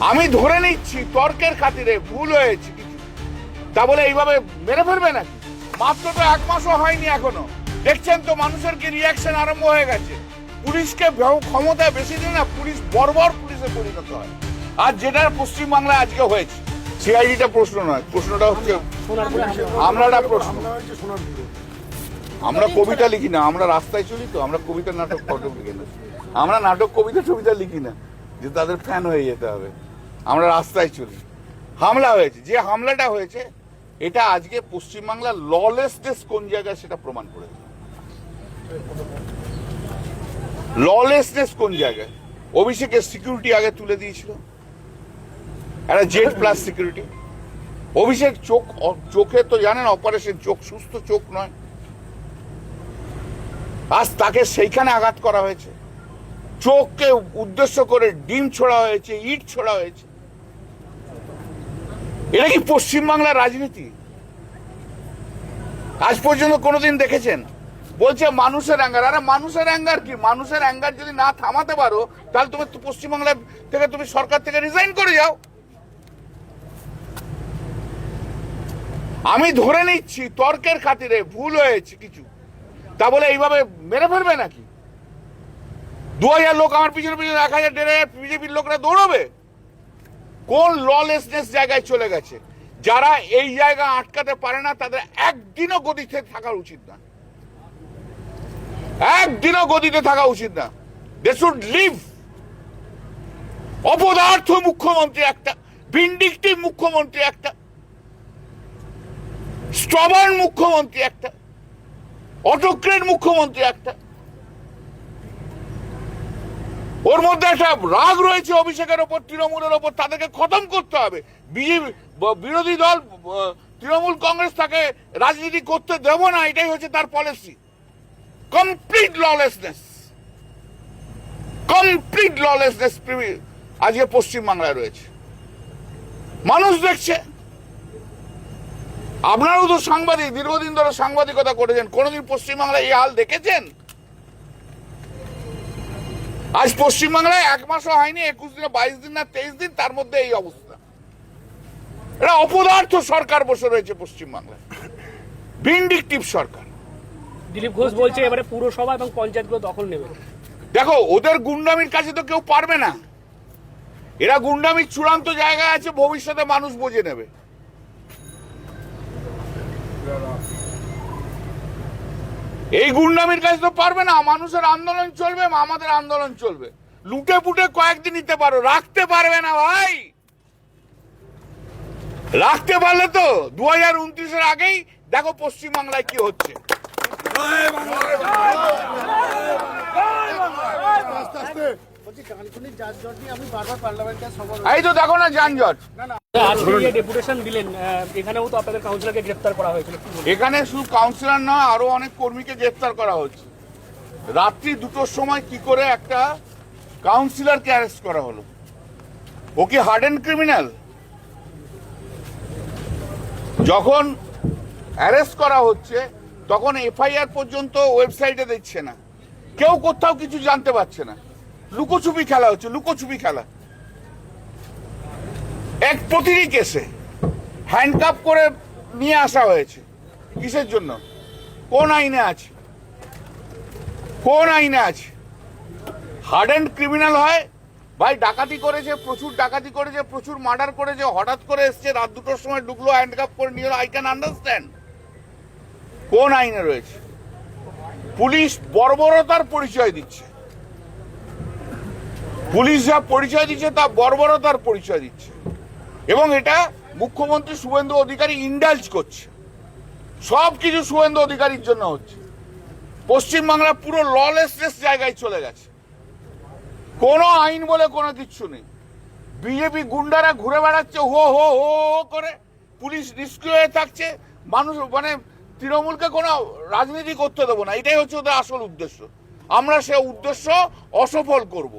আমি ধরে নিচ্ছি তর্কের খাতিরে ভুল হয়েছে কিছু, তা বলে এইভাবে মেরে ফেলবে নাকি? মাত্র তো 1 মাসও হয়নি এখনো, দেখছেন তো মানুষের কি রিয়াকশন আরম্ভ হয়ে গেছে। পুলিশকে ক্ষমতা বেশি দিন না, পুলিশ বর্বর পুলিশে পরিণত হয়। আর যেটা পশ্চিমবাংলায় আজকে হয়েছে, সিআইডিটা প্রশ্ন নয়, প্রশ্নটা হচ্ছে আমরাটা প্রশ্ন। আমরা কবিতা লিখি না, আমরা রাস্তায় চলি তো, আমরা কবিতা নাটক ফটো লিখি না, আমরা নাটক কবিতা টবিতা লিখি না যে তাদের ফ্যান হয়ে যেতে হবে। আমরা রাস্তায় চলি। হামলা হয়েছে, যে হামলাটা হয়েছে এটা আজকে পশ্চিমবাংলার ললেসনেস কোন জায়গায় সেটা প্রমাণ করেছে। ললেসনেস কোন জায়গায়? অভিষেকের সিকিউরিটি আগে তুলে দিয়েছিল, একটা জেড প্লাস সিকিউরিটি। অভিষেক চোখে তো জানেন অপারেশন, চোখ সুস্থ চোখ নয়, আজ তাকে সেইখানে আঘাত করা হয়েছে। চোখকে উদ্দেশ্য করে ডিম ছোড়া হয়েছে, ইট ছোড়া হয়েছে। এটা কি পশ্চিমবাংলার রাজনীতি? আজ পর্যন্ত কোনোদিন দেখেছেন? বলছে মানুষের অ্যাঙ্গার। আরে মানুষের অ্যাঙ্গার কি? মানুষের অ্যাঙ্গার যদি না থামাতে পারো তাহলে তুমি পশ্চিমবাংলা থেকে, তুমি সরকার থেকে রিজাইন করে যাও। আমি ধরে নিচ্ছি তর্কের খাতিরে ভুল হয়েছে কিছু, তা বলে এইভাবে মেরে ফেলবে নাকি? 2000 লোক আমার পিছনে পিছনে 1000 1500 বিজেপির লোকরা দৌড়বে? কোন ললেসনেস জায়গায় চলে গেছে? যারা এই জায়গা আটকাতে পারে না তাদের একদিনও গদিতে থাকা উচিত না, একদিনও গদিতে থাকা উচিত না। They should leave. অপদার্থ মুখ্যমন্ত্রী একটা, ভিন্ডিকটিভ মুখ্যমন্ত্রী একটা, স্টবার্ন মুখ্যমন্ত্রী একটা, অটোক্রেট মুখ্যমন্ত্রী একটা। ওর মধ্যে একটা রাগ রয়েছে অভিষেকের ওপর, তৃণমূলের ওপর, তাদেরকে খতম করতে হবে। বিরোধী দল তৃণমূল কংগ্রেস তাকে রাজনীতি করতে দেব না, এটাই হচ্ছে তার policy. Complete lawlessness, complete lawlessness আজকে পশ্চিমবাংলায় রয়েছে। মানুষ দেখছে। আপনারাও তো সাংবাদিক, দীর্ঘদিন ধরে সাংবাদিকতা করেছেন, কোনোদিন পশ্চিমবাংলায় এই হাল দেখেছেন? আজ পশ্চিমবাংলায় 1 মাসও হয়নি, 21 দিনে 22 দিন না 23 দিন, তার মধ্যে এই অবস্থা। এটা অপদার্থ সরকার বসে রয়েছে পশ্চিমবাংলায়, ভিন্ডিকটিভ সরকার। দিলীপ ঘোষ বলছে এবারে পুরসভা এবং পঞ্চায়েতগুলো দখল নেবে। দেখো, ওদের গুন্ডামির কাছে তো কেউ পারবে না। এরা গুন্ডামির চূড়ান্ত জায়গায় আছে, ভবিষ্যতে মানুষ বুঝে নেবে। এই গুন্ডামির কাছে তো পারবে না। মানুষের আন্দোলন চলবে, আমাদের আন্দোলন চলবে। লুটে পুটে কয়েকদিন নিতে পারো, রাখতে পারবে না ভাই। রাখতে পারলে তো 2029-এর আগেই দেখো পশ্চিমবাংলায় কি হচ্ছে। এই তো দেখো না যানজট। ডেপুটেশন দিলেন, এখানেও তো আপনাদের কাউন্সিলরকে গ্রেফতার করা হয়েছিল। এখানে শুধু কাউন্সিলর নয়, আরো অনেক কর্মীকে গ্রেফতার করা হচ্ছে। রাত্রি 2টোর সময় কি করে একটা কাউন্সিলরকে অ্যারেস্ট করা হলো? ও কি হার্ডেন ক্রিমিনাল? যখন অ্যারেস্ট করা হচ্ছে তখন এফআইআর পর্যন্ত ওয়েবসাইটে দিচ্ছে না, কেউ কোথাও কিছু জানতে পারছে না। লুকোচুপি খেলা হচ্ছে, লুকোচুপি খেলা। এক প্রতিটি কেসে হ্যান্ডকাপ করে নিয়ে আসা হয়েছে। কিসের জন্য? কোন আইনে আছে? কোন আইনে আছে? হার্ডেন্ড ক্রিমিনাল হয় ভাই। ডাকাতি করেছে, প্রচুর ডাকাতি করেছে, প্রচুর মার্ডার করেছে, হঠাৎ করে এসছে, রাত 2টোর সময় ঢুকলো, হ্যান্ডকাপ করে নিয়ে এলো। I can understand. কোন আইনে রয়েছে? পুলিশ বর্বরতার পরিচয় দিচ্ছে। পুলিশ যা পরিচয় দিচ্ছে তা বর্বরতার পরিচয় দিচ্ছে, এবং এটা মুখ্যমন্ত্রী শুভেন্দু অধিকারী ইন্ডালজ করছে। সবকিছু শুভেন্দু অধিকারীর জন্য হচ্ছে। পশ্চিমবাংলা পুরো ললেসনেস জায়গায় চলে গেছে। কোনো আইন বলে কোনো কিচ্ছু নেই। বিজেপি গুন্ডারা ঘুরে বেড়াচ্ছে হো হো হো করে, পুলিশ নিষ্ক্রিয় হয়ে থাকছে। মানুষ মানে তৃণমূলকে কোনো রাজনীতি করতে দেবো না, এটাই হচ্ছে ওদের আসল উদ্দেশ্য। আমরা সে উদ্দেশ্য অসফল করব।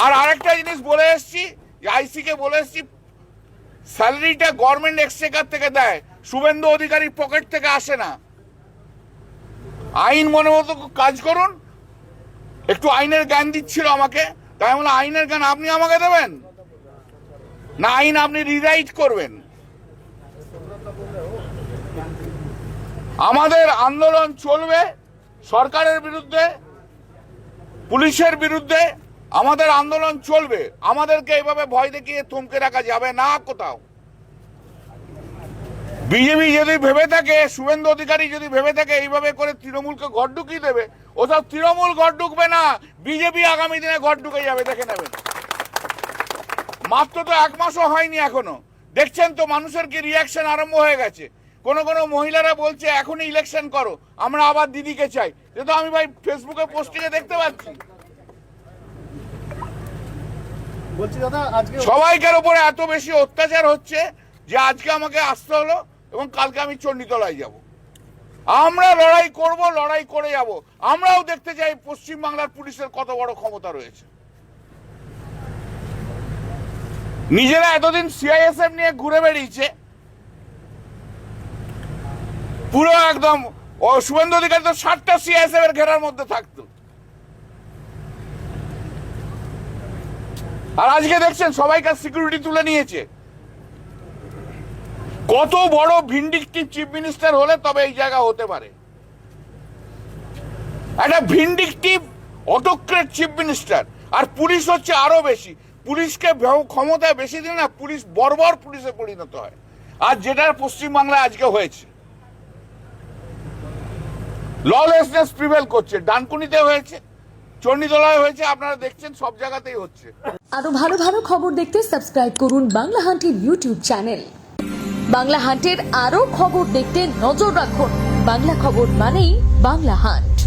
আর আরেকটা জিনিস বলে এসছি, আইসিকে বলে এসছি, স্যালারিটা গভর্নমেন্ট এক্সচেকার থেকে দেয়, শুভেন্দু অধিকারীর পকেট থেকে আসে না। আইন মনে মতো কাজ করুন। একটু আইনের জ্ঞান দিচ্ছিল আমাকে, তাই বলে আইনের জ্ঞান আপনি আমাকে দেবেন না, আইন আপনি রিরাইট করবেন? আমাদের আন্দোলন চলবে সরকারের বিরুদ্ধে, পুলিশের বিরুদ্ধে আমাদের আন্দোলন চলবে। আমাদেরকে এইভাবে ভয় দেখিয়ে থমকে রাখা যাবে না কোথাও। বিজেপি যদি ভেবে থাকে, শুভেন্দু অধিকারী যদি ভেবে থাকে এইভাবে করে তৃণমূলকে ঘর ঢুকিয়ে দেবে, ওসব তৃণমূল ঘর ঢুকবে না, বিজেপি আগামী দিনে ঘর ঢুকে যাবে, দেখে নেবেন। মাত্র তো 1 মাসও হয়নি এখনো, দেখছেন তো মানুষের কি রিয়াকশন আরম্ভ হয়ে গেছে। কোন মহিলারা বলছে এখনই ইলেকশন করো, আমরা আবার দিদিকে চাই। যেটা আমি ভাই ফেসবুকে পোস্টিংয়ে দেখতে পাচ্ছি। বলছি দাদা, আজকে সবাইকার উপরে এত বেশি অত্যাচার হচ্ছে যে আজকে আমাকে আসতে হলো এবং কালকে আমি চণ্ডীতলায় যাব। আমরা লড়াই করব, লড়াই করে যাব। আমরাও দেখতে চাই পশ্চিমবাংলার পুলিশের কত বড় ক্ষমতা রয়েছে। নিজেরা এতদিন সিআইএসএফ নিয়ে ঘুরে বেরিয়েছে, পুরো একদম ও শুভেন্দু অধিকারী তো 60টা সিআইএসএফ এর ঘেরার মধ্যে থাকতো। আর আজকে দেখছেন সবাইকার সিকিউরিটি তুলে নিয়েছে। কত বড় ভিন্ডিকটিভ চিফ মিনিস্টার হলে তবে এই জায়গা হতে পারে। একটা ভিন্ডিকটিভ অটোক্রেট চিফ মিনিস্টার, আর পুলিশ হচ্ছে আরো বেশি। পুলিশকে ক্ষমতায় বেশি দিন না, পুলিশ বর্বর পুলিশে পরিণত হয়। আর যেটা পশ্চিমবাংলায় আজকে হয়েছে, ললেসনেস প্রিভেল করছে। ডানকুনিতে হয়েছে, চণ্ডীতলায় হয়েছে, আপনারা দেখছেন সব জায়গাতেই হচ্ছে। আরো ভালো ভালো খবর দেখতে সাবস্ক্রাইব করুন বাংলা হান্টের ইউটিউব চ্যানেল। বাংলা হান্টের আরো খবর দেখতে নজর রাখুন। বাংলা খবর মানেই বাংলা হান্ট।